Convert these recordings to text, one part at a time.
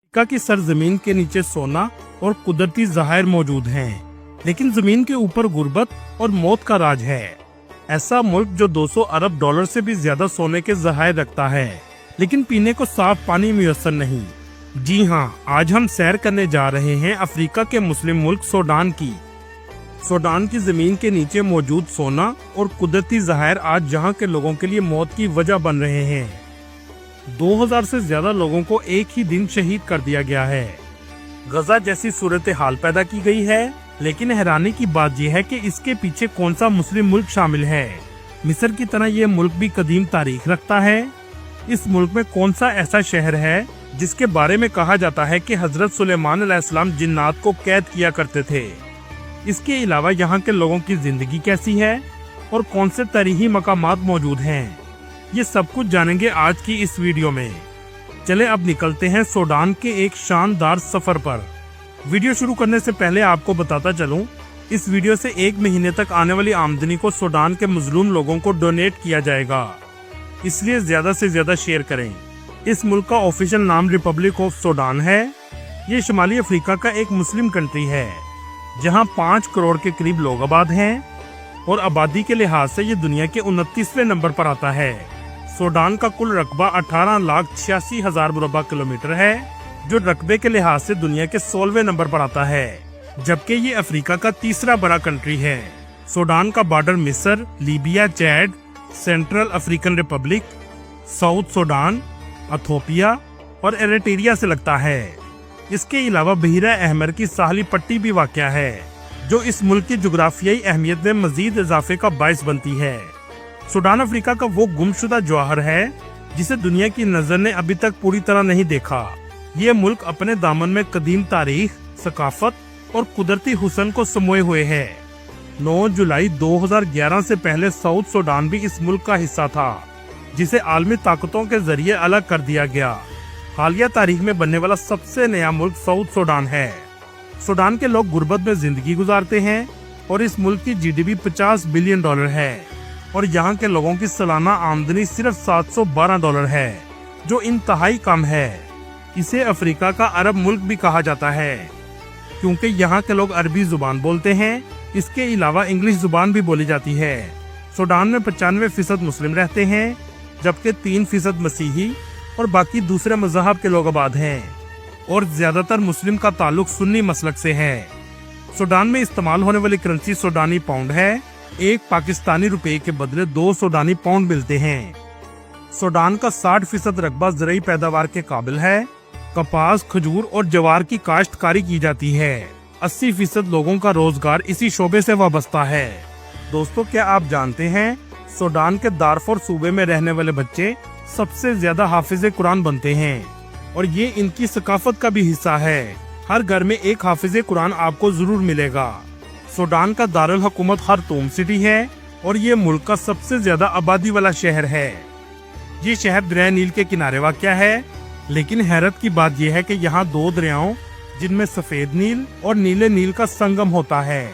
Africa की सरजमीन के नीचे सोना और कुदरती ज़खायर मौजूद हैं, लेकिन जमीन के ऊपर गुर्बत और मौत का राज है। ऐसा मुल्क जो 200 अरब डॉलर से भी ज्यादा सोने के ज़खायर रखता है, लेकिन पीने को साफ पानी मुयस्सर नहीं। जी हाँ, आज हम सैर करने जा रहे हैं अफ्रीका के मुस्लिम मुल्क सूडान की। सूडान की जमीन के नीचे मौजूद सोना और कुदरती ज़खायर आज यहाँ के लोगों के लिए मौत की वजह बन रहे हैं। 2000 से ज्यादा लोगों को एक ही दिन शहीद कर दिया गया है। गजा जैसी सूरत हाल पैदा की गई है, लेकिन हैरानी की बात यह है कि इसके पीछे कौन सा मुस्लिम मुल्क शामिल है। मिस्र की तरह ये मुल्क भी कदीम तारीख रखता है। इस मुल्क में कौन सा ऐसा शहर है जिसके बारे में कहा जाता है कि हजरत सुलेमान अलैहिस्सलाम जिन्नात को कैद किया करते थे। इसके अलावा यहाँ के लोगों की जिंदगी कैसी है और कौन से तारीखी मकामात मौजूद हैं, ये सब कुछ जानेंगे आज की इस वीडियो में। चले अब निकलते हैं सूडान के एक शानदार सफर पर। वीडियो शुरू करने से पहले आपको बताता चलूं, इस वीडियो से 1 महीने तक आने वाली आमदनी को सूडान के मजलूम लोगों को डोनेट किया जाएगा, इसलिए ज्यादा से ज्यादा शेयर करें। इस मुल्क का ऑफिशियल नाम रिपब्लिक ऑफ सूडान है। ये शुमाली अफ्रीका का एक मुस्लिम कंट्री है, जहां 5 करोड़ के करीब लोग आबाद हैं और आबादी के लिहाज से ये दुनिया के 29वें नंबर पर आता है। सूडान का कुल रकबा 18,86,000 मुरब्बा किलोमीटर है, जो रकबे के लिहाज से दुनिया के 16वें नंबर पर आता है, जबकि ये अफ्रीका का तीसरा बड़ा कंट्री है। सूडान का बॉर्डर मिस्र, Libya, Chad, central African Republic, south Sudan, Ethiopia और एरिट्रिया से लगता है। इसके अलावा बहीरा अहमर की साहली पट्टी भी वाक़या है, जो इस मुल्क की जुग्राफियाई अहमियत में मजीद इजाफे का बाइस बनती है। सूडान अफ्रीका का वो गुमशुदा जौहर है जिसे दुनिया की नजर ने अभी तक पूरी तरह नहीं देखा। ये मुल्क अपने दामन में कदीम तारीख, सकाफत और कुदरती हुस्न को समोए हुए है। 9 जुलाई 2011 से पहले साउथ सूडान भी इस मुल्क का हिस्सा था, जिसे आलमी ताकतों के जरिए अलग कर दिया गया। हालिया तारीख में बनने वाला सबसे नया मुल्क साउथ सूडान है। सूडान के लोग गुर्बत में जिंदगी गुजारते हैं और इस मुल्क की जीडीपी 50 बिलियन डॉलर है और यहाँ के लोगों की सालाना आमदनी सिर्फ 712 डॉलर है, जो इंतहाई कम है। इसे अफ्रीका का अरब मुल्क भी कहा जाता है, क्योंकि यहाँ के लोग अरबी जुबान बोलते हैं। इसके अलावा इंग्लिश जुबान भी बोली जाती है। सूडान में 95% मुस्लिम रहते हैं, जबकि 3% मसीही और बाकी दूसरे मज़हब के लोग आबाद हैं, और ज्यादातर मुस्लिम का ताल्लुक सुन्नी मसलक से है। सूडान में इस्तेमाल होने वाली करेंसी सूडानी पाउंड है। 1 पाकिस्तानी रुपए के बदले 2 सूडानी पाउंड मिलते हैं। सूडान का 60% रकबा ज़राई पैदावार के काबिल है। कपास, खजूर और जवार की काश्तकारी की जाती है। 80% लोगों का रोजगार इसी शोबे से वाबस्ता है। दोस्तों, क्या आप जानते हैं सूडान के दारफुर सूबे में रहने वाले बच्चे सबसे ज्यादा हाफिज़े कुरान बनते हैं, और ये इनकी सकाफत का भी हिस्सा है। हर घर में एक हाफिज़े कुरान आपको जरूर मिलेगा। सूडान का दारुल हुकूमत खार्तूम सिटी है और ये मुल्क का सबसे ज्यादा आबादी वाला शहर है। ये शहर दरिया नील के किनारे वाक़या है, लेकिन हैरत की बात यह है कि यहाँ 2 दरियाओं, जिनमें सफेद नील और नीले नील का संगम होता है,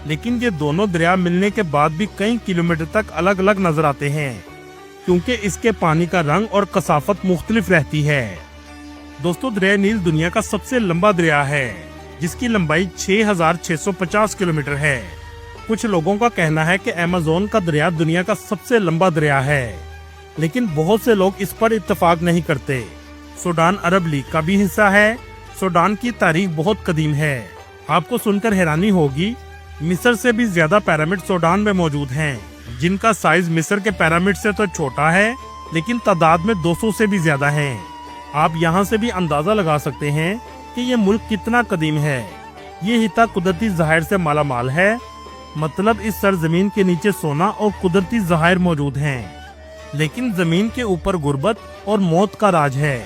लेकिन ये दोनों दरिया मिलने के बाद भी कई किलोमीटर तक अलग अलग नजर आते हैं, क्योंकि इसके पानी का रंग और कसाफत मुख्तलिफ रहती है। दोस्तों, दरिया नील दुनिया का सबसे लंबा दरिया है, जिसकी लंबाई 6,650 किलोमीटर है। कुछ लोगों का कहना है कि अमेज़न का दरिया दुनिया का सबसे लंबा दरिया है, लेकिन बहुत से लोग इस पर इत्तेफाक नहीं करते। सूडान अरब लीग का भी हिस्सा है। सूडान की तारीख बहुत कदीम है। आपको सुनकर हैरानी होगी, मिस्र से भी ज्यादा पिरामिड सूडान में मौजूद हैं, जिनका साइज मिस्र के पिरामिड से तो छोटा है, लेकिन तादाद में 200 से भी ज्यादा हैं। आप यहाँ से भी अंदाजा लगा सकते हैं कि ये मुल्क कितना कदीम है। ये हिस्सा कुदरती ज़खायर से माला माल है, मतलब इस सरजमीन के नीचे सोना और कुदरती ज़खायर मौजूद हैं, लेकिन जमीन के ऊपर गुर्बत और मौत का राज है।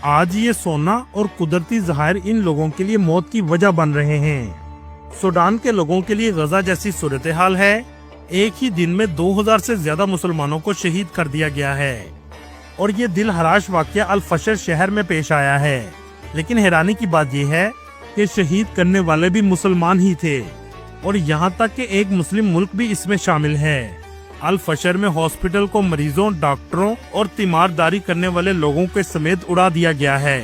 आज ये सोना और कुदरती ज़खायर इन लोगों के लिए मौत की वजह बन रहे हैं। सूडान के लोगों के लिए गजा जैसी सूरत हाल है। एक ही दिन में 2000 से ज्यादा मुसलमानों को शहीद कर दिया गया है, और ये दिल हराश वाक़या अल फशर शहर में पेश आया है। लेकिन हैरानी की बात यह है कि शहीद करने वाले भी मुसलमान ही थे, और यहाँ तक कि एक मुस्लिम मुल्क भी इसमें शामिल है। अल फशर में हॉस्पिटल को मरीजों, डॉक्टरों और तीमारदारी करने वाले लोगों के समेत उड़ा दिया गया है।